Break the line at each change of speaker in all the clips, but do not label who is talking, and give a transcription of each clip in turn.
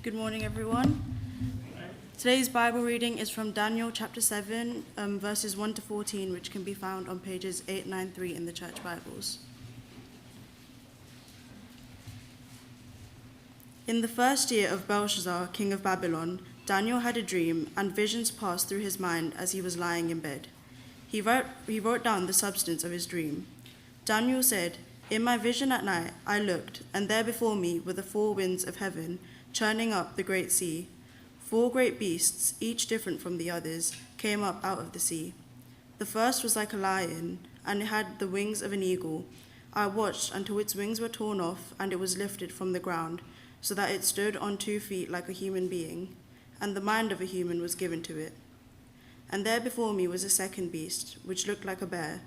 Good morning, everyone. Today's Bible reading is from Daniel chapter 7, verses 1 to 14, which can be found on pages 893 in the Church Bibles. In the first year of Belshazzar, king of Babylon, Daniel had a dream, and visions passed through his mind as he was lying in bed. He wrote down the substance of his dream. Daniel said, "In my vision at night I looked, and there before me were the four winds of heaven, churning up the great sea. 4 great beasts, each different from the others, came up out of the sea. The first was like a lion, and it had the wings of an eagle. I watched until its wings were torn off, and it was lifted from the ground, so that it stood on 2 feet like a human being, and the mind of a human was given to it. And there before me was a second beast, which looked like a bear.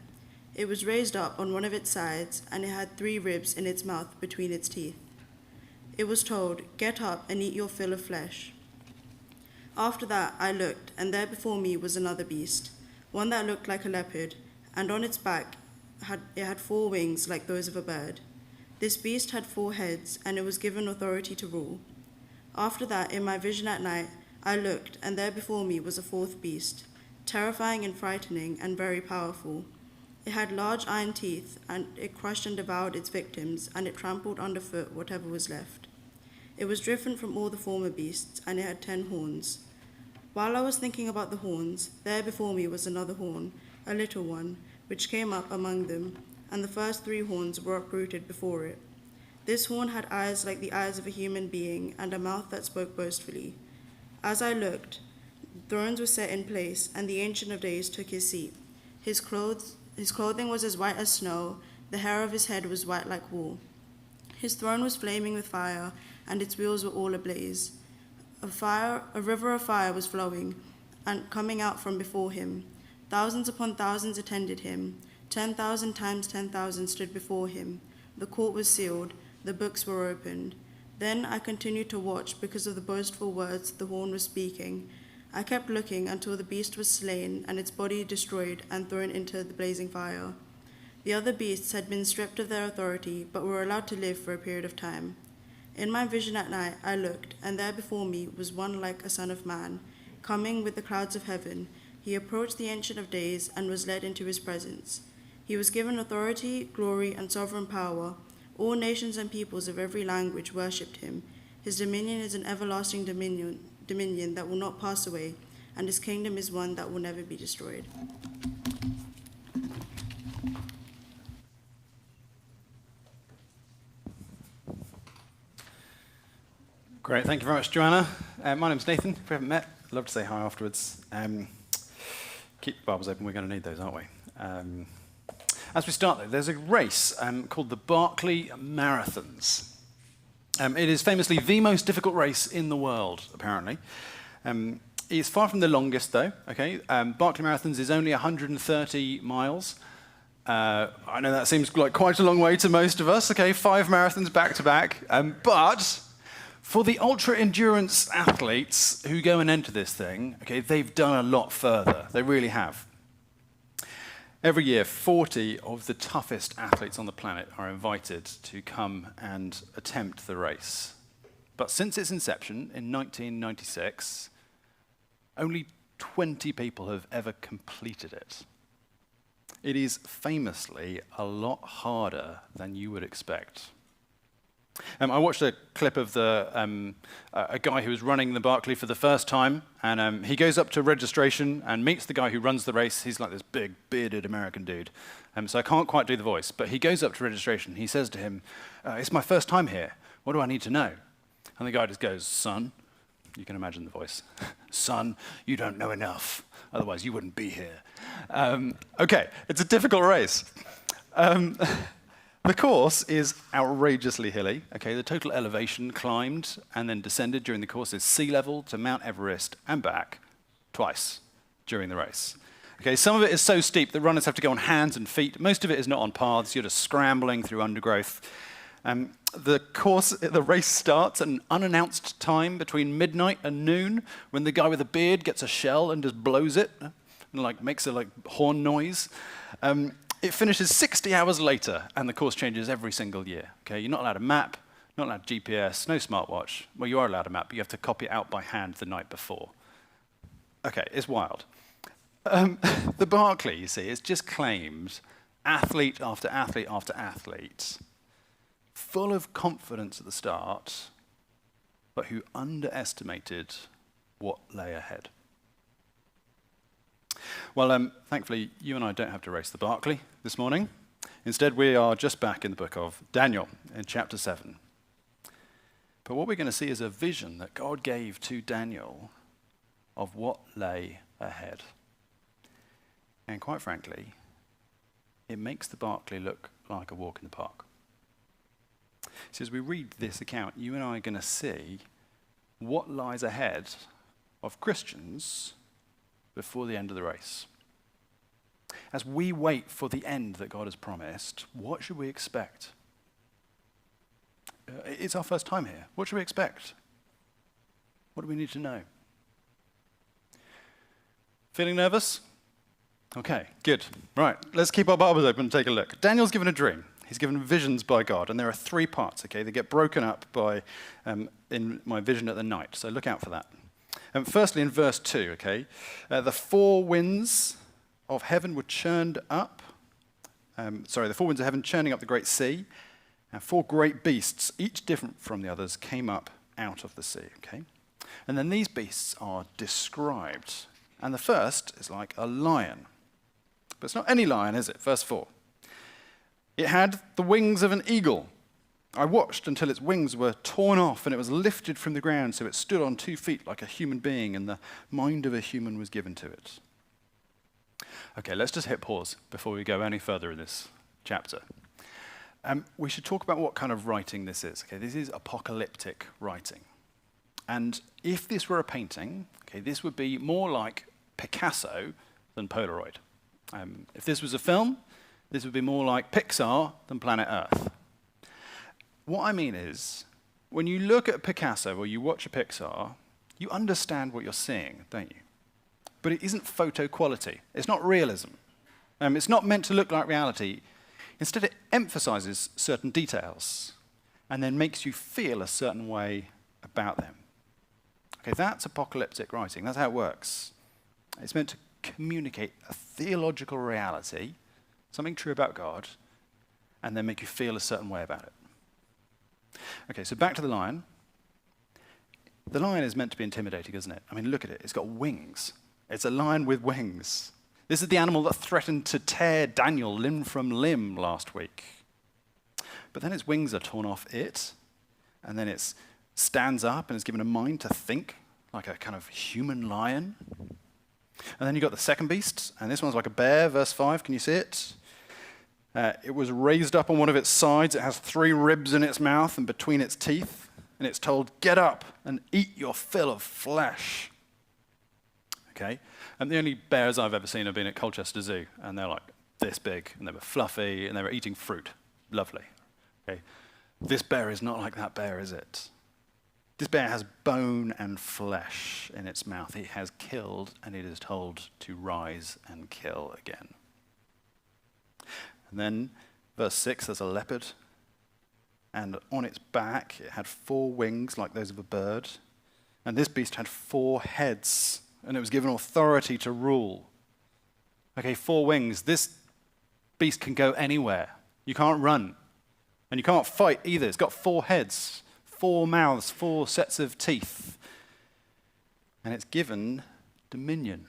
It was raised up on one of its sides, and it had 3 ribs in its mouth between its teeth. It was told, 'Get up and eat your fill of flesh.' After that I looked, and there before me was another beast, one that looked like a leopard, and on its back it had 4 wings like those of a bird. This beast had 4 heads, and it was given authority to rule. After that, in my vision at night, I looked, and there before me was a 4th beast, terrifying and frightening and very powerful. It had large iron teeth, and it crushed and devoured its victims, and it trampled underfoot whatever was left. It was different from all the former beasts, and it had 10 horns. While I was thinking about the horns, there before me was another horn, a little one, which came up among them, and the first 3 horns were uprooted before it. This horn had eyes like the eyes of a human being, and a mouth that spoke boastfully. As I looked, thrones were set in place, and the Ancient of Days took his seat. His clothing was as white as snow, the hair of his head was white like wool. His throne was flaming with fire, and its wheels were all ablaze. A river of fire was flowing and coming out from before him. Thousands upon thousands attended him. 10,000 times 10,000 stood before him. The court was sealed, the books were opened. Then I continued to watch because of the boastful words the horn was speaking. I kept looking until the beast was slain and its body destroyed and thrown into the blazing fire. The other beasts had been stripped of their authority, but were allowed to live for a period of time. In my vision at night I looked, and there before me was one like a son of man, coming with the clouds of heaven. He approached the Ancient of Days and was led into his presence. He was given authority, glory, and sovereign power. All nations and peoples of every language worshipped him. His dominion is an everlasting dominion that will not pass away, and his kingdom is one that will never be destroyed."
Great, thank you very much, Joanna. My name's Nathan. If we haven't met, I'd love to say hi afterwards. Keep the Bibles open, we're going to need those, aren't we? As we start, though, there's a race called the Barkley Marathons. It is famously the most difficult race in the world, apparently. It's far from the longest, though. Okay, Barkley Marathons is only 130 miles. I know that seems like quite a long way to most of us. Okay, 5 marathons back to back, but for the ultra-endurance athletes who go and enter this thing, okay, they've done a lot further. They really have. Every year, 40 of the toughest athletes on the planet are invited to come and attempt the race. But since its inception in 1996, only 20 people have ever completed it. It is famously a lot harder than you would expect. I watched a clip of a guy who was running the Barkley for the first time, and he goes up to registration and meets the guy who runs the race. He's like this big, bearded American dude, so I can't quite do the voice, but he goes up to registration. He says to him, "It's my first time here. What do I need to know?" And the guy just goes, "Son," you can imagine the voice, "Son, you don't know enough. Otherwise, you wouldn't be here." Okay, it's a difficult race. The course is outrageously hilly. Okay, the total elevation climbed and then descended during the course is sea level to Mount Everest and back twice during the race. Okay, some of it is so steep that runners have to go on hands and feet. Most of it is not on paths. You're just scrambling through undergrowth. The race starts at an unannounced time between midnight and noon, when the guy with the beard gets a shell and just blows it and makes a horn noise. It finishes 60 hours later, and the course changes every single year. Okay, you're not allowed a map, Not allowed GPS, no smartwatch. Well, you are allowed a map, but you have to copy it out by hand the night before. Okay, it's wild. The Barclay, you see, is just claimed athlete after athlete after athlete, full of confidence at the start, but who underestimated what lay ahead. Well, thankfully, you and I don't have to race the Barclay this morning. Instead, we are just back in the book of Daniel in chapter 7. But what we're going to see is a vision that God gave to Daniel of what lay ahead. And quite frankly, it makes the Barclay look like a walk in the park. So as we read this account, you and I are going to see what lies ahead of Christians before the end of the race. As we wait for the end that God has promised, what should we expect? It's our first time here. What should we expect? What do we need to know? Feeling nervous? Okay, good. Right, let's keep our Bibles open and take a look. Daniel's given a dream. He's given visions by God, and there are 3 parts, okay? They get broken up by in my vision at the night, so look out for that. Firstly, in verse 2, okay, the 4 winds of heaven were churned up. The 4 winds of heaven churning up the great sea, and 4 great beasts, each different from the others, came up out of the sea, okay? And then these beasts are described. And the first is like a lion. But it's not any lion, is it? Verse 4. It had the wings of an eagle. I watched until its wings were torn off, and it was lifted from the ground, so it stood on 2 feet like a human being, and the mind of a human was given to it. Okay, let's just hit pause before we go any further in this chapter. We should talk about what kind of writing this is. Okay, this is apocalyptic writing. And if this were a painting, okay, this would be more like Picasso than Polaroid. If this was a film, this would be more like Pixar than Planet Earth. What I mean is, when you look at Picasso or you watch a Pixar, you understand what you're seeing, don't you? But it isn't photo quality. It's not realism. It's not meant to look like reality. Instead, it emphasizes certain details and then makes you feel a certain way about them. Okay, that's apocalyptic writing. That's how it works. It's meant to communicate a theological reality, something true about God, and then make you feel a certain way about it. Okay, so back to the lion. The lion is meant to be intimidating, isn't it? I mean, look at it. It's got wings. It's a lion with wings. This is the animal that threatened to tear Daniel limb from limb last week. But then its wings are torn off it, and then it stands up and is given a mind to think like a kind of human lion. And then you've got the second beast, and this one's like a bear, verse 5. Can you see it? It was raised up on one of its sides. It has 3 ribs in its mouth and between its teeth. And it's told, get up and eat your fill of flesh. Okay? And the only bears I've ever seen have been at Colchester Zoo. And they're like this big, and they were fluffy, and they were eating fruit. Lovely. Okay? This bear is not like that bear, is it? This bear has bone and flesh in its mouth. It has killed, and it is told to rise and kill again. And then, verse 6, there's a leopard. And on its back, it had 4 wings like those of a bird. And this beast had 4 heads, and it was given authority to rule. Okay, 4 wings. This beast can go anywhere. You can't run. And you can't fight either. It's got 4 heads, 4 mouths, 4 sets of teeth. And it's given dominion.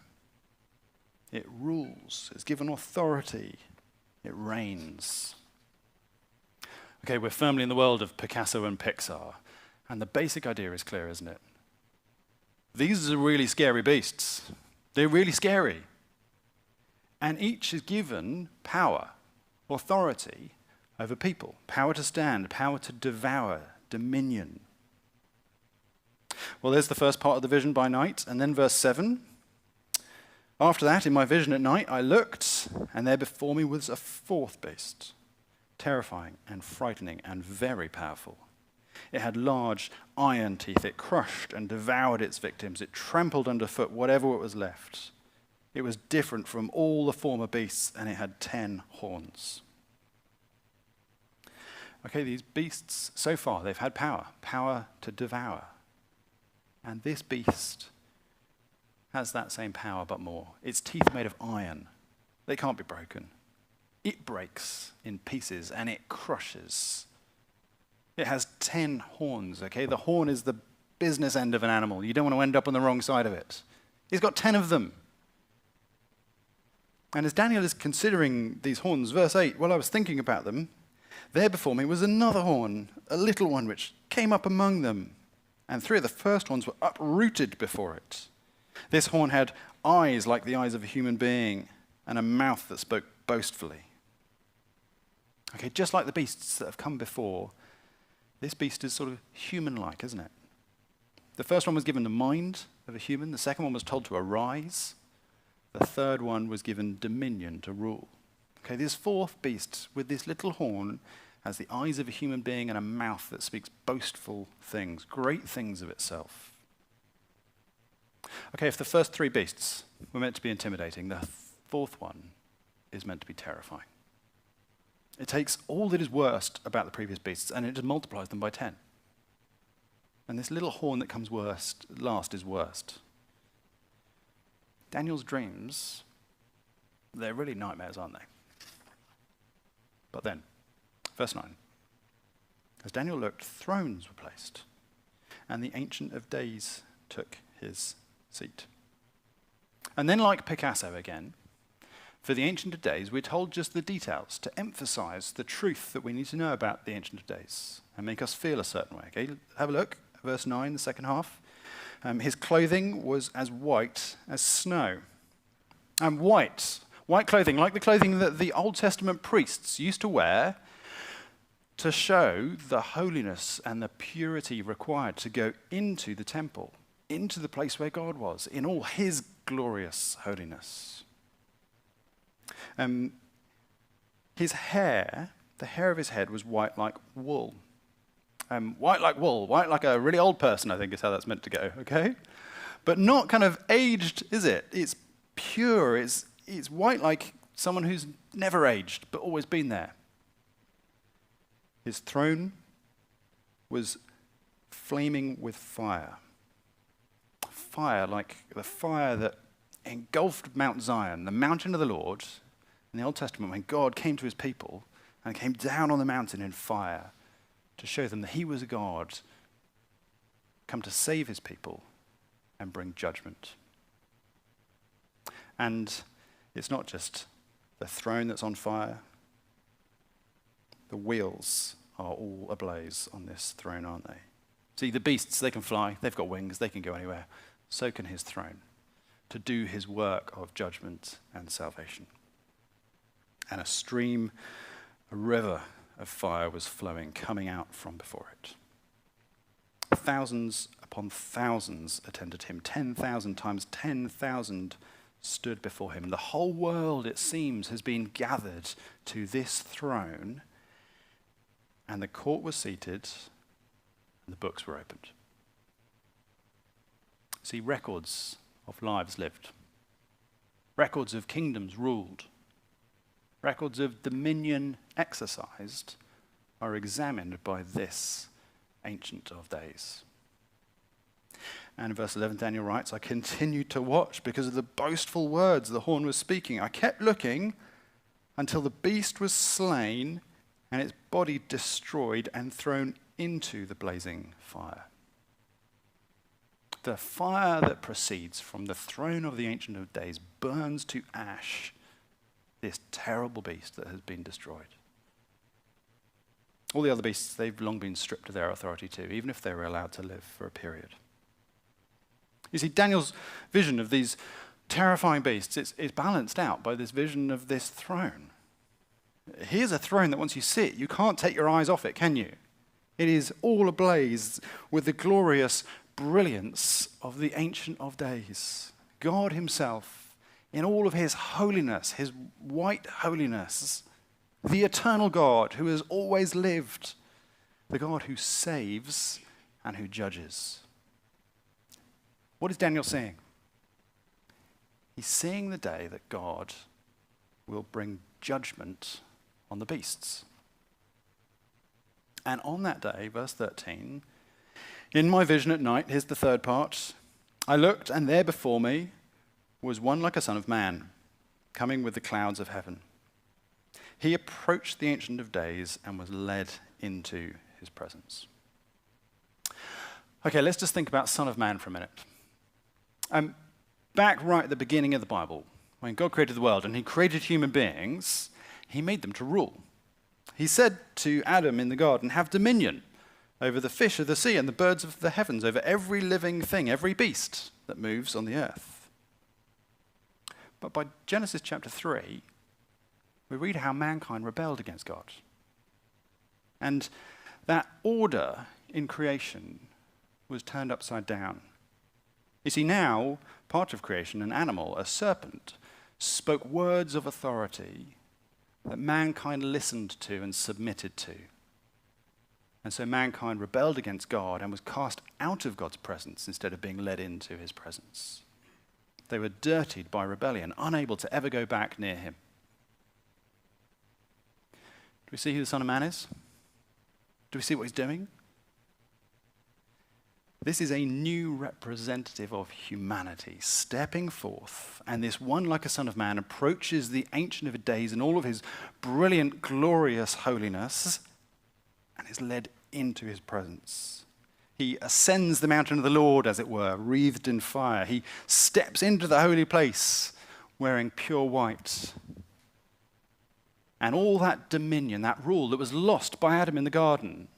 It rules. It's given authority. It reigns. Okay, we're firmly in the world of Picasso and Pixar. And the basic idea is clear, isn't it? These are really scary beasts. They're really scary. And each is given power, authority over people. Power to stand, power to devour, dominion. Well, there's the first part of the vision by night. And then verse 7. After that, in my vision at night, I looked, and there before me was a 4th beast, terrifying and frightening and very powerful. It had large iron teeth. It crushed and devoured its victims. It trampled underfoot whatever was left. It was different from all the former beasts, and it had 10 horns. Okay, these beasts, so far, they've had power to devour. And this beast has that same power, but more. Its teeth are made of iron. They can't be broken. It breaks in pieces and it crushes. It has 10 horns, okay? The horn is the business end of an animal. You don't want to end up on the wrong side of it. It's got 10 of them. And as Daniel is considering these horns, verse 8, while I was thinking about them, there before me was another horn, a little one, which came up among them. And 3 of the first horns were uprooted before it. This horn had eyes like the eyes of a human being and a mouth that spoke boastfully. Okay, just like the beasts that have come before, this beast is sort of human-like, isn't it? The first one was given the mind of a human. The second one was told to arise. The third one was given dominion to rule. Okay, this fourth beast with this little horn has the eyes of a human being and a mouth that speaks boastful things, great things of itself. Okay, if the first 3 beasts were meant to be intimidating, the fourth one is meant to be terrifying. It takes all that is worst about the previous beasts and it just multiplies them by 10. And this little horn that comes last is worst. Daniel's dreams, they're really nightmares, aren't they? But then, verse 9, as Daniel looked, thrones were placed, and the Ancient of Days took his seat. And then, like Picasso again, for the Ancient of Days, we're told just the details to emphasize the truth that we need to know about the Ancient of Days and make us feel a certain way. Okay, have a look, verse 9, the second half. His clothing was as white as snow. And white clothing, like the clothing that the Old Testament priests used to wear to show the holiness and the purity required to go into the temple, into the place where God was, in all his glorious holiness. His hair, the hair of his head was white like wool. White like wool, white like a really old person, I think is how that's meant to go, okay? But not kind of aged, is it? It's pure, it's white like someone who's never aged, but always been there. His throne was flaming with fire. Fire like the fire that engulfed Mount Zion, the mountain of the Lord, in the Old Testament when God came to his people and came down on the mountain in fire to show them that he was a God come to save his people and bring judgment. And it's not just the throne that's on fire. The wheels are all ablaze on this throne, aren't they? See, the beasts, they can fly, they've got wings, they can go anywhere. So can his throne, to do his work of judgment and salvation. And a river of fire was flowing, coming out from before it. Thousands upon thousands attended him. 10,000 times 10,000 stood before him. The whole world, it seems, has been gathered to this throne, and the court was seated, and the books were opened. See, records of lives lived, records of kingdoms ruled, records of dominion exercised are examined by this Ancient of Days. And in verse 11, Daniel writes, I continued to watch because of the boastful words the horn was speaking. I kept looking until the beast was slain and its body destroyed and thrown into the blazing fire. The fire that proceeds from the throne of the Ancient of Days burns to ash this terrible beast that has been destroyed. All the other beasts, they've long been stripped of their authority too, even if they were allowed to live for a period. You see, Daniel's vision of these terrifying beasts is balanced out by this vision of this throne. Here's a throne that once you sit, you can't take your eyes off it, can you? It is all ablaze with the glorious brilliance of the Ancient of Days. God himself, in all of his holiness, his white holiness, the eternal God who has always lived, the God who saves and who judges. What is Daniel seeing? He's seeing the day that God will bring judgment on the beasts. And on that day, verse 13, in my vision at night, here's the third part, I looked, and there before me was one like a son of man, coming with the clouds of heaven. He approached the Ancient of Days and was led into his presence. Okay, let's just think about Son of Man for a minute. Back right at the beginning of the Bible, when God created the world and he created human beings, he made them to rule. He said to Adam in the garden, have dominion over the fish of the sea and the birds of the heavens, over every living thing, every beast that moves on the earth. But by Genesis chapter 3, we read how mankind rebelled against God. And that order in creation was turned upside down. You see, now, part of creation, an animal, a serpent, spoke words of authority that mankind listened to and submitted to. And so mankind rebelled against God and was cast out of God's presence instead of being led into his presence. They were dirtied by rebellion, unable to ever go back near him. Do we see who the Son of Man is? Do we see what he's doing? This is a new representative of humanity stepping forth, and this one like a Son of Man approaches the Ancient of Days in all of his brilliant, glorious holiness and is led into his presence. He ascends the mountain of the Lord, as it were, wreathed in fire. He steps into the holy place wearing pure white. And all that dominion, that rule that was lost by Adam in the garden,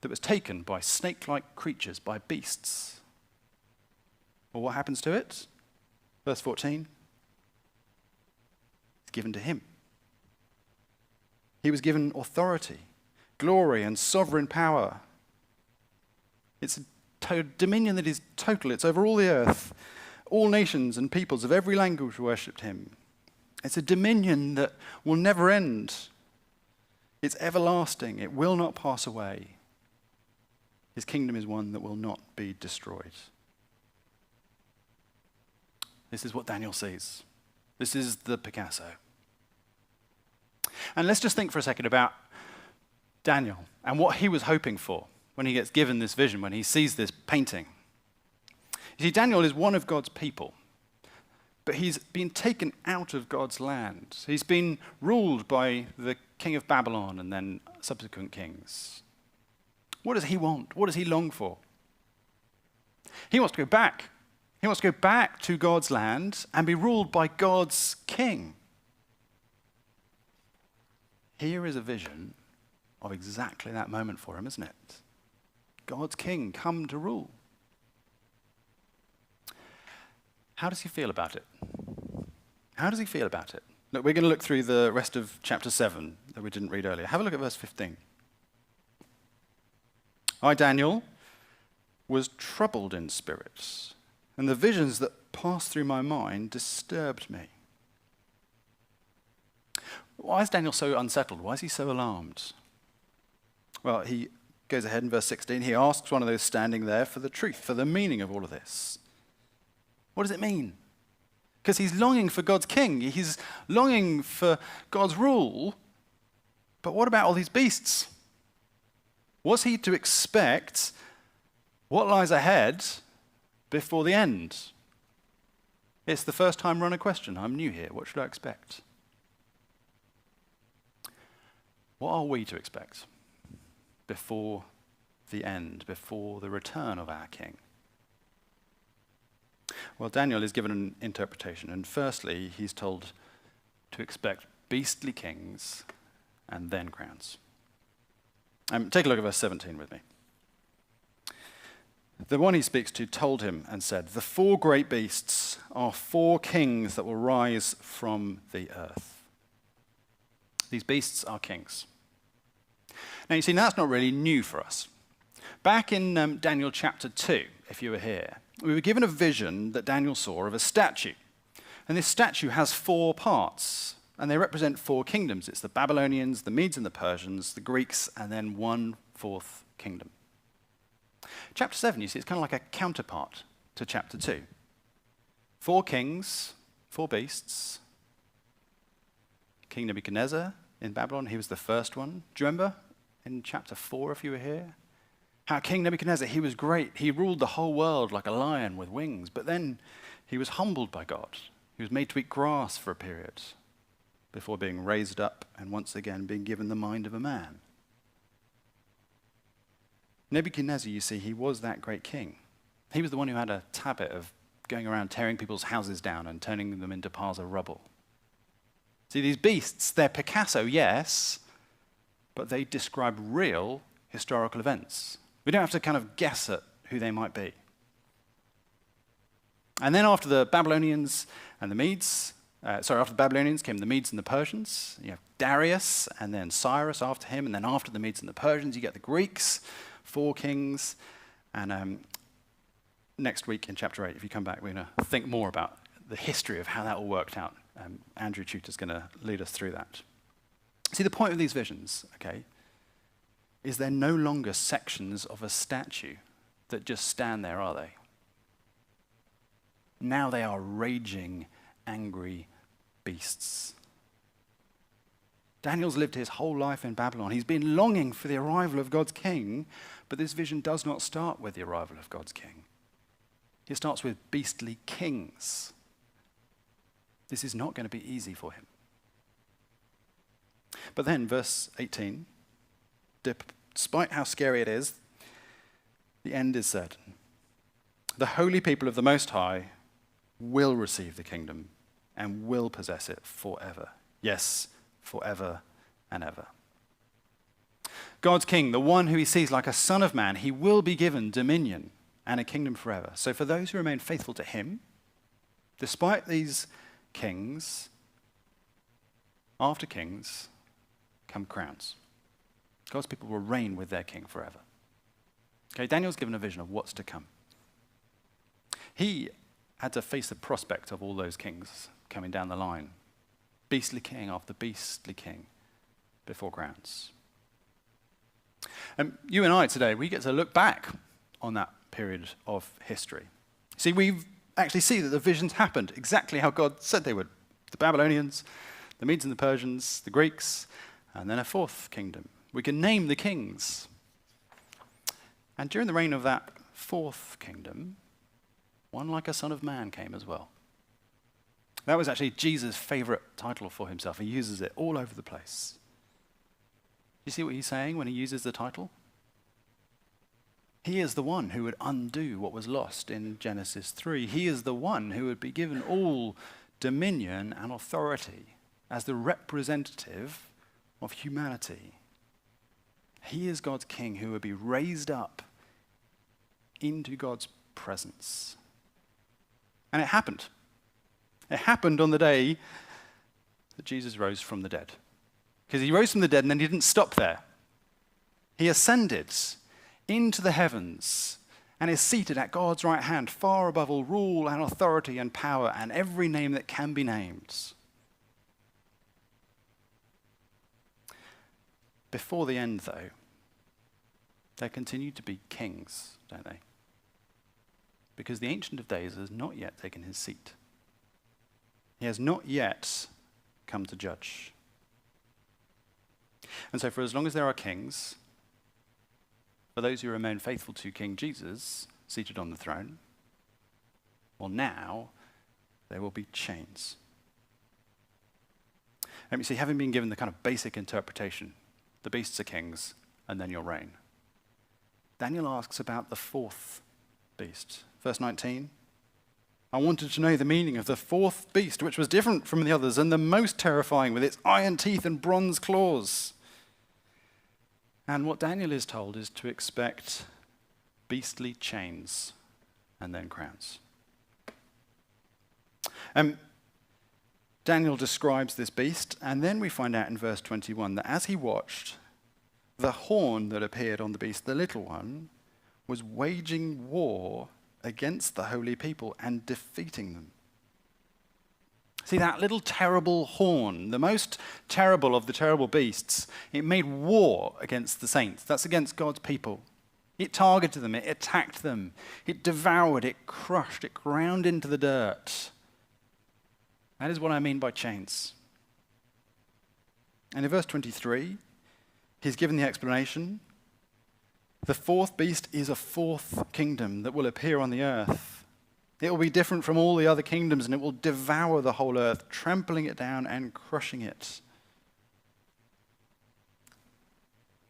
that was taken by snake-like creatures, by beasts. Well, what happens to it? Verse 14. It's given to him. He was given authority, glory, and sovereign power. It's a dominion that is total. It's over all the earth. All nations and peoples of every language worshipped him. It's a dominion that will never end. It's everlasting. It will not pass away. His kingdom is one that will not be destroyed. This is what Daniel sees. This is the Picasso. And let's just think for a second about Daniel and what he was hoping for when he gets given this vision, when he sees this painting. You see, Daniel is one of God's people, but he's been taken out of God's land. He's been ruled by the king of Babylon and then subsequent kings. What does he want? What does he long for? He wants to go back. He wants to go back to God's land and be ruled by God's king. Here is a vision of exactly that moment for him, isn't it? God's king come to rule. How does he feel about it? How does he feel about it? Look, we're going to look through the rest of chapter 7 that we didn't read earlier. Have a look at verse 15. I, Daniel, was troubled in spirit, and the visions that passed through my mind disturbed me. Why is Daniel so unsettled? Why is he so alarmed? Well, he goes ahead in verse 16. He asks one of those standing there for the truth, for the meaning of all of this. What does it mean? Because he's longing for God's king. He's longing for God's rule. But what about all these beasts? Was he to expect what lies ahead before the end? It's the first time run a question. I'm new here. What should I expect? What are we to expect before the end, before the return of our king? Well, Daniel is given an interpretation, and firstly, he's told to expect beastly kings and then crowns. Take a look at verse 17 with me. The one he speaks to told him and said, the 4 great beasts are 4 kings that will rise from the earth. These beasts are kings. Now, you see, that's not really new for us. Back in Daniel chapter 2, if you were here, we were given a vision that Daniel saw of a statue. And this statue has 4 parts, and they represent 4 kingdoms. It's the Babylonians, the Medes and the Persians, the Greeks, and then 1/4 kingdom. Chapter 7, you see, it's kind of like a counterpart to chapter 2. 4 kings, 4 beasts. King Nebuchadnezzar in Babylon, he was the first one. Do you remember in chapter 4, if you were here. How King Nebuchadnezzar, he was great. He ruled the whole world like a lion with wings. But then he was humbled by God. He was made to eat grass for a period before being raised up and once again being given the mind of a man. Nebuchadnezzar, you see, he was that great king. He was the one who had a habit of going around tearing people's houses down and turning them into piles of rubble. See, these beasts, they're Picasso, yes, but they describe real historical events. We don't have to kind of guess at who they might be. And then after the Babylonians and the Medes, after the Babylonians came the Medes and the Persians. You have Darius and then Cyrus after him, and then after the Medes and the Persians, you get the Greeks, 4 kings. And next week in chapter 8, if you come back, we're going to think more about the history of how that all worked out. Andrew Tutor's going to lead us through that. See, the point of these visions, okay, is they're no longer sections of a statue that just stand there, are they? Now they are raging, angry beasts. Daniel's lived his whole life in Babylon. He's been longing for the arrival of God's king, but this vision does not start with the arrival of God's king. It starts with beastly kings. This is not going to be easy for him. But then, verse 18, despite how scary it is, the end is certain. The holy people of the Most High will receive the kingdom and will possess it forever. Yes, forever and ever. God's king, the one who he sees like a son of man, he will be given dominion and a kingdom forever. So for those who remain faithful to him, despite these kings, after kings come crowns. God's people will reign with their king forever. Okay, Daniel's given a vision of what's to come. He had to face the prospect of all those kings coming down the line. Beastly king after beastly king before crowns. And you and I today, we get to look back on that period of history. See, we actually see that the visions happened exactly how God said they would. The Babylonians, the Medes and the Persians, the Greeks, and then a 4th kingdom. We can name the kings. And during the reign of that 4th kingdom, one like a son of man came as well. That was actually Jesus' favorite title for himself. He uses it all over the place. You see what he's saying when he uses the title? He is the one who would undo what was lost in Genesis 3. He is the one who would be given all dominion and authority as the representative of humanity. He is God's king who would be raised up into God's presence. And it happened. It happened on the day that Jesus rose from the dead. Because he rose from the dead and then he didn't stop there. He ascended into the heavens and is seated at God's right hand, far above all rule and authority and power and every name that can be named. Before the end, though, there continue to be kings, don't they? Because the Ancient of Days has not yet taken his seat. He has not yet come to judge. And so for as long as there are kings, for those who remain faithful to King Jesus, seated on the throne, well, now there will be chains. Let me see, having been given the kind of basic interpretation, the beasts are kings, and then you'll reign. Daniel asks about the 4th beast. Verse 19, I wanted to know the meaning of the 4th beast, which was different from the others and the most terrifying with its iron teeth and bronze claws. And what Daniel is told is to expect beastly chains and then crowns. Daniel describes this beast, and then we find out in verse 21 that as he watched, the horn that appeared on the beast, the little one, was waging war against the holy people and defeating them. See, that little terrible horn, the most terrible of the terrible beasts, it made war against the saints. That's against God's people. It targeted them, it attacked them, it devoured, it crushed, it ground into the dirt. That is what I mean by chains. And in verse 23, He's given the explanation. The fourth beast is a fourth kingdom that will appear on the earth. It will be different from all the other kingdoms, and it will devour the whole earth, trampling it down and crushing it.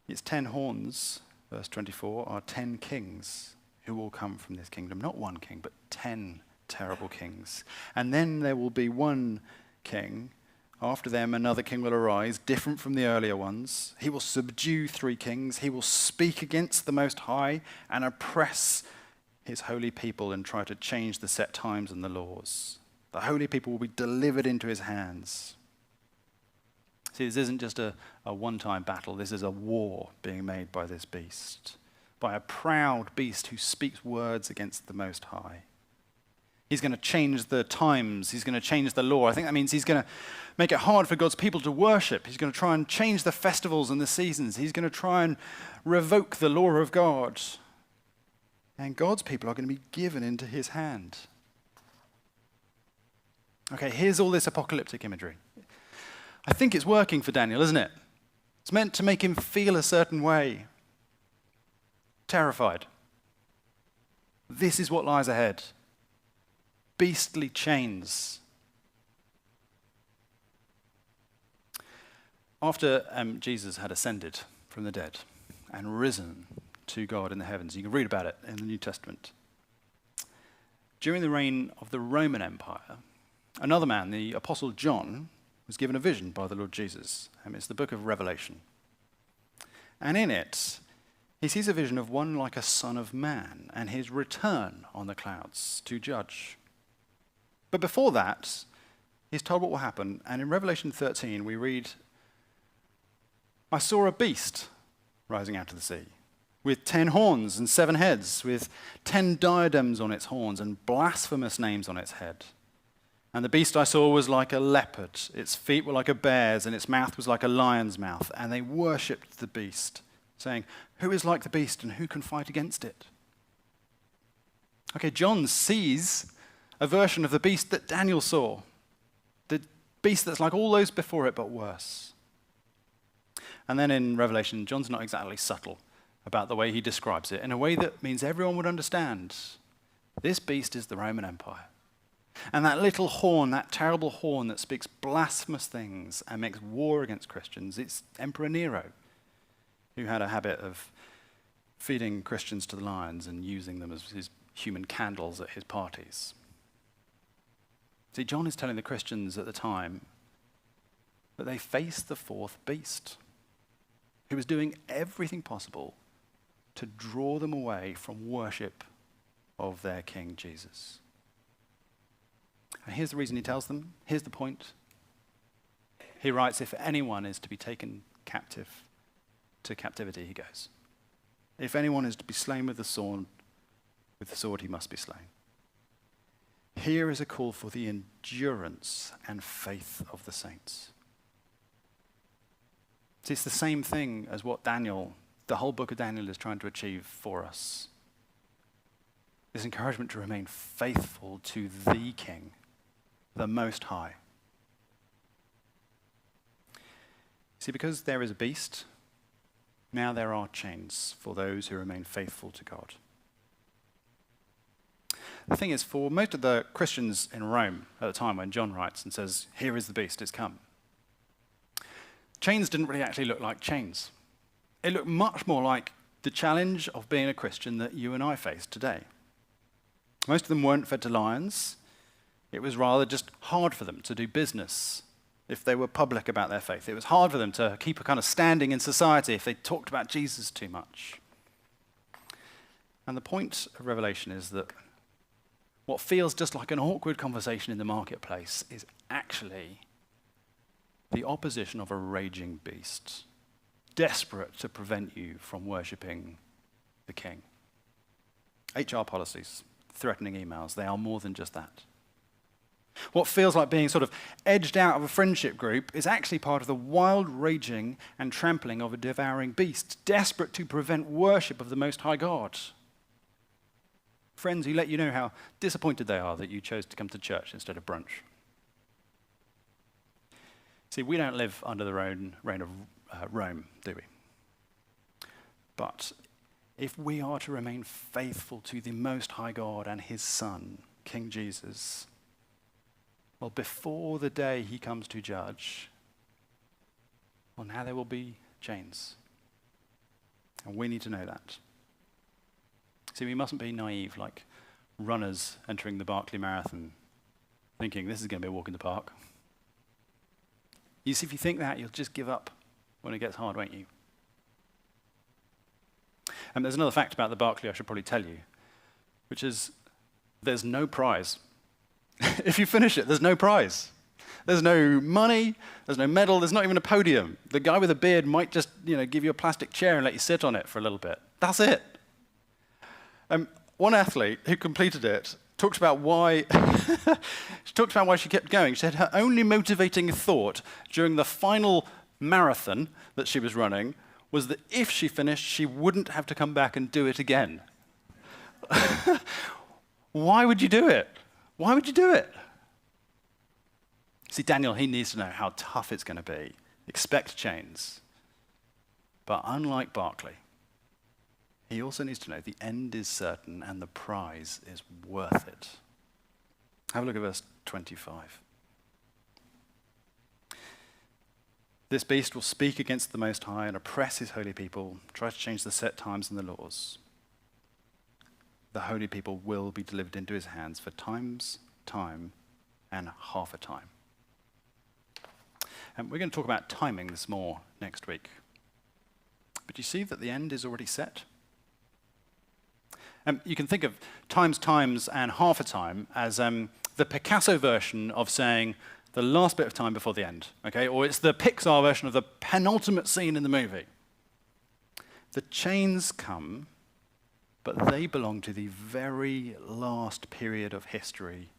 Its 10 horns, verse 24, are 10 kings who will come from this kingdom. Not one king, but 10 terrible kings. And then there will be one king. After them, another king will arise, different from the earlier ones. He will subdue 3 kings. He will speak against the Most High and oppress his holy people and try to change the set times and the laws. The holy people will be delivered into his hands. See, this isn't just a one-time battle. This is a war being made by this beast, by a proud beast who speaks words against the Most High. He's going to change the times. He's going to change the law. I think that means he's going to make it hard for God's people to worship. He's going to try and change the festivals and the seasons. He's going to try and revoke the law of God. And God's people are going to be given into his hand. Okay, here's all this apocalyptic imagery. I think it's working for Daniel, isn't it? It's meant to make him feel a certain way. Terrified. This is what lies ahead. Beastly chains. After Jesus had ascended from the dead and risen to God in the heavens, you can read about it in the New Testament. During the reign of the Roman Empire, another man, the Apostle John, was given a vision by the Lord Jesus. It's the book of Revelation. And in it, he sees a vision of one like a son of man and his return on the clouds to judge. But before that, he's told what will happen. And in Revelation 13, we read, I saw a beast rising out of the sea, with 10 horns and 7 heads, with 10 diadems on its horns and blasphemous names on its head. And the beast I saw was like a leopard, its feet were like a bear's, and its mouth was like a lion's mouth. And they worshipped the beast, saying, who is like the beast and who can fight against it? Okay, John sees a version of the beast that Daniel saw. The beast that's like all those before it, but worse. And then in Revelation, John's not exactly subtle about the way he describes it, in a way that means everyone would understand. This beast is the Roman Empire. And that little horn, that terrible horn that speaks blasphemous things and makes war against Christians, it's Emperor Nero, who had a habit of feeding Christians to the lions and using them as his human candles at his parties. See, John is telling the Christians at the time that they faced the fourth beast, who was doing everything possible to draw them away from worship of their King Jesus. And here's the reason he tells them. Here's the point. He writes, if anyone is to be taken captive, to captivity he goes. If anyone is to be slain with the sword he must be slain. Here is a call for the endurance and faith of the saints. See, it's the same thing as what Daniel, the whole book of Daniel, is trying to achieve for us. This encouragement to remain faithful to the King, the Most High. See, because there is a beast, now there are chains for those who remain faithful to God. The thing is, for most of the Christians in Rome at the time when John writes and says, here is the beast, it's come, chains didn't really actually look like chains. It looked much more like the challenge of being a Christian that you and I face today. Most of them weren't fed to lions. It was rather just hard for them to do business if they were public about their faith. It was hard for them to keep a kind of standing in society if they talked about Jesus too much. And the point of Revelation is that what feels just like an awkward conversation in the marketplace is actually the opposition of a raging beast, desperate to prevent you from worshipping the King. HR policies, threatening emails, they are more than just that. What feels like being sort of edged out of a friendship group is actually part of the wild raging and trampling of a devouring beast, desperate to prevent worship of the Most High God. Friends who let you know how disappointed they are that you chose to come to church instead of brunch. See, we don't live under the reign of Rome, do we? But if we are to remain faithful to the Most High God and his Son, King Jesus, well, before the day he comes to judge, well, now there will be chains. And we need to know that. See, we mustn't be naive like runners entering the Barkley Marathon, thinking this is going to be a walk in the park. You see, if you think that, you'll just give up when it gets hard, won't you? And there's another fact about the Barkley I should probably tell you, which is there's no prize. If you finish it, there's no prize. There's no money, there's no medal, there's not even a podium. The guy with a beard might just, give you a plastic chair and let you sit on it for a little bit. That's it. One athlete who completed it talked about why she kept going. She said her only motivating thought during the final marathon that she was running was that if she finished, she wouldn't have to come back and do it again. Why would you do it? Why would you do it? See, Daniel, he needs to know how tough it's going to be. Expect chains. But unlike Barkley, he also needs to know the end is certain and the prize is worth it. Have a look at verse 25. This beast will speak against the Most High and oppress his holy people, try to change the set times and the laws. The holy people will be delivered into his hands for times, time, and half a time. And we're going to talk about timings more next week. But you see that the end is already set? You can think of times, and half a time as the Picasso version of saying the last bit of time before the end, okay? Or it's the Pixar version of the penultimate scene in the movie. The chains come, but they belong to the very last period of history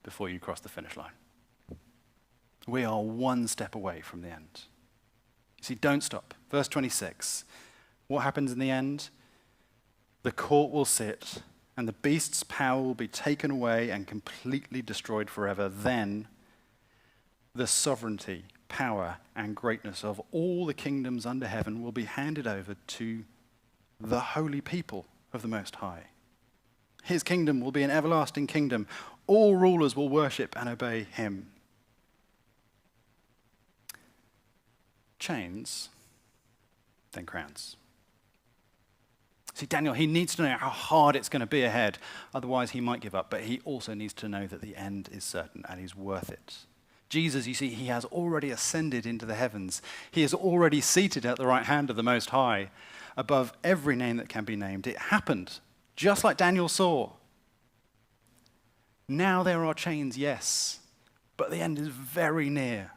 before you cross the finish line. We are one step away from the end. You see, don't stop. Verse 26. What happens in the end? The court will sit, and the beast's power will be taken away and completely destroyed forever. Then the sovereignty, power, and greatness of all the kingdoms under heaven will be handed over to the holy people of the Most High. His kingdom will be an everlasting kingdom. All rulers will worship and obey him. Chains, then crowns. See, Daniel, he needs to know how hard it's going to be ahead. Otherwise, he might give up. But he also needs to know that the end is certain and he's worth it. Jesus, you see, he has already ascended into the heavens. He is already seated at the right hand of the Most High, above every name that can be named. It happened, just like Daniel saw. Now there are chains, yes, but the end is very near.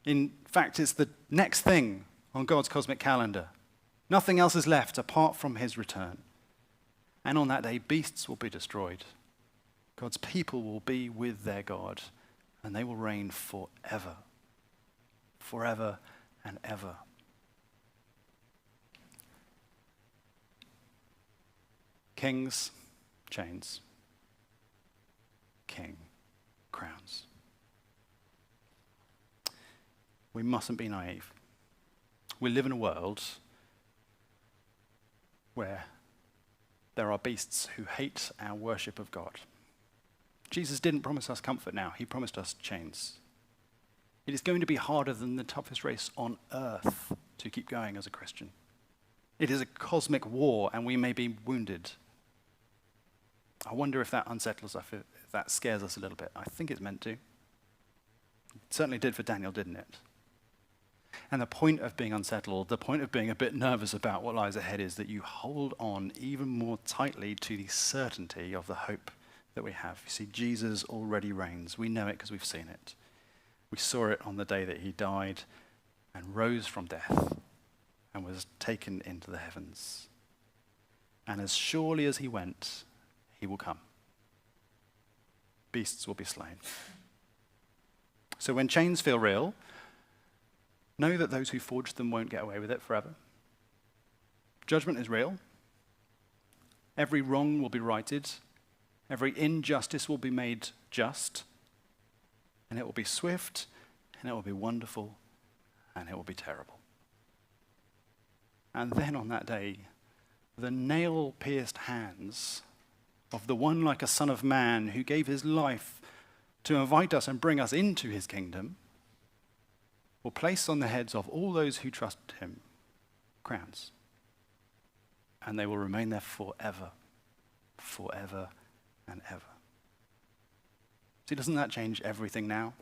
In fact, it's the next thing on God's cosmic calendar. Nothing else is left apart from his return. And on that day, beasts will be destroyed. God's people will be with their God, and they will reign forever. Forever and ever. Kings, chains. King, crowns. We mustn't be naive. We live in a world where there are beasts who hate our worship of God. Jesus didn't promise us comfort now. He promised us chains. It is going to be harder than the toughest race on earth to keep going as a Christian. It is a cosmic war, and we may be wounded. I wonder if that unsettles us, if that scares us a little bit. I think it's meant to. It certainly did for Daniel, didn't it? And the point of being unsettled, the point of being a bit nervous about what lies ahead is that you hold on even more tightly to the certainty of the hope that we have. You see, Jesus already reigns. We know it because we've seen it. We saw it on the day that he died and rose from death and was taken into the heavens. And as surely as he went, he will come. Beasts will be slain. So when chains feel real, know that those who forged them won't get away with it forever. Judgment is real. Every wrong will be righted. Every injustice will be made just. And it will be swift, and it will be wonderful, and it will be terrible. And then on that day, the nail-pierced hands of the one like a son of man who gave his life to invite us and bring us into his kingdom will place on the heads of all those who trust him crowns. And they will remain there forever, forever and ever. See, doesn't that change everything now?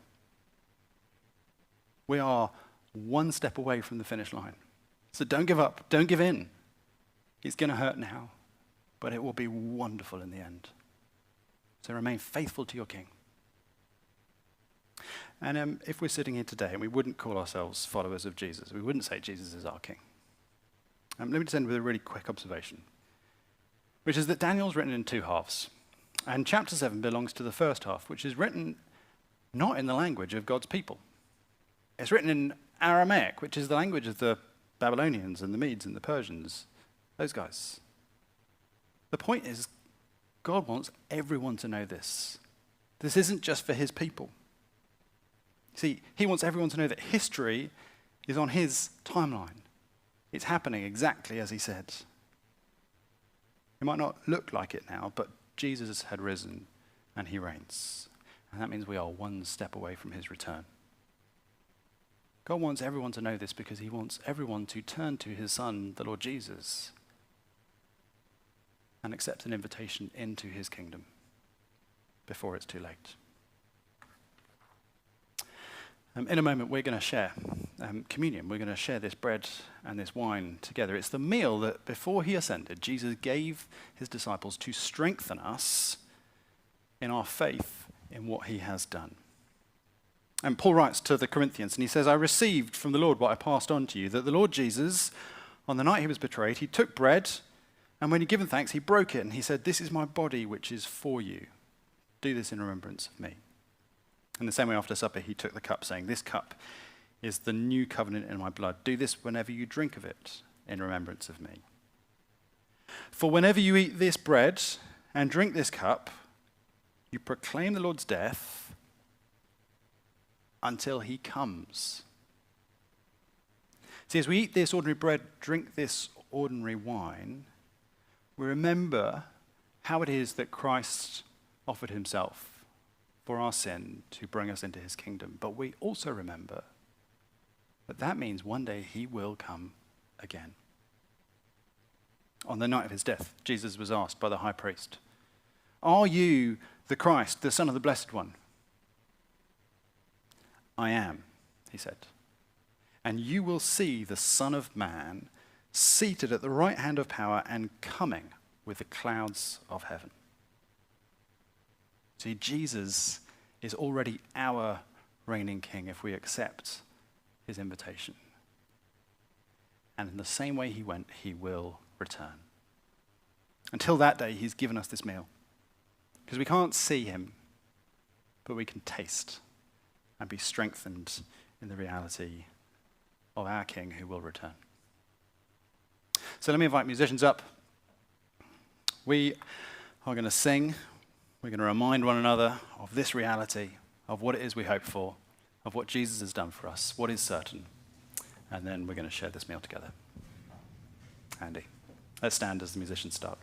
We are one step away from the finish line. So don't give up, don't give in. It's going to hurt now, but it will be wonderful in the end. So remain faithful to your King. And if we're sitting here today and we wouldn't call ourselves followers of Jesus, we wouldn't say Jesus is our King. Let me just end with a really quick observation, which is that Daniel's written in two halves. And chapter 7 belongs to the first half, which is written not in the language of God's people. It's written in Aramaic, which is the language of the Babylonians and the Medes and the Persians, those guys. The point is, God wants everyone to know this. This isn't just for his people. See, he wants everyone to know that history is on his timeline. It's happening exactly as he said. It might not look like it now, but Jesus had risen and he reigns. And that means we are one step away from his return. God wants everyone to know this because he wants everyone to turn to his Son, the Lord Jesus, and accept an invitation into his kingdom before it's too late. In a moment, we're going to share communion. We're going to share this bread and this wine together. It's the meal that before he ascended, Jesus gave his disciples to strengthen us in our faith in what he has done. And Paul writes to the Corinthians, and he says, I received from the Lord what I passed on to you, that the Lord Jesus, on the night he was betrayed, he took bread, and when he'd given thanks, he broke it, and he said, this is my body, which is for you. Do this in remembrance of me. In the same way, after supper, he took the cup, saying, this cup is the new covenant in my blood. Do this whenever you drink of it in remembrance of me. For whenever you eat this bread and drink this cup, you proclaim the Lord's death until he comes. See, as we eat this ordinary bread, drink this ordinary wine, we remember how it is that Christ offered himself for our sin to bring us into his kingdom. But we also remember that means one day he will come again. On the night of his death, Jesus was asked by the high priest, are you the Christ, the Son of the Blessed One? I am, he said. And you will see the Son of Man seated at the right hand of power and coming with the clouds of heaven. See, Jesus is already our reigning king if we accept his invitation. And in the same way he went, he will return. Until that day, he's given us this meal. Because we can't see him, but we can taste and be strengthened in the reality of our King who will return. So let me invite musicians up. We are going to sing. We're going to remind one another of this reality, of what it is we hope for, of what Jesus has done for us, what is certain. And then we're going to share this meal together. Andy, let's stand as the musicians start.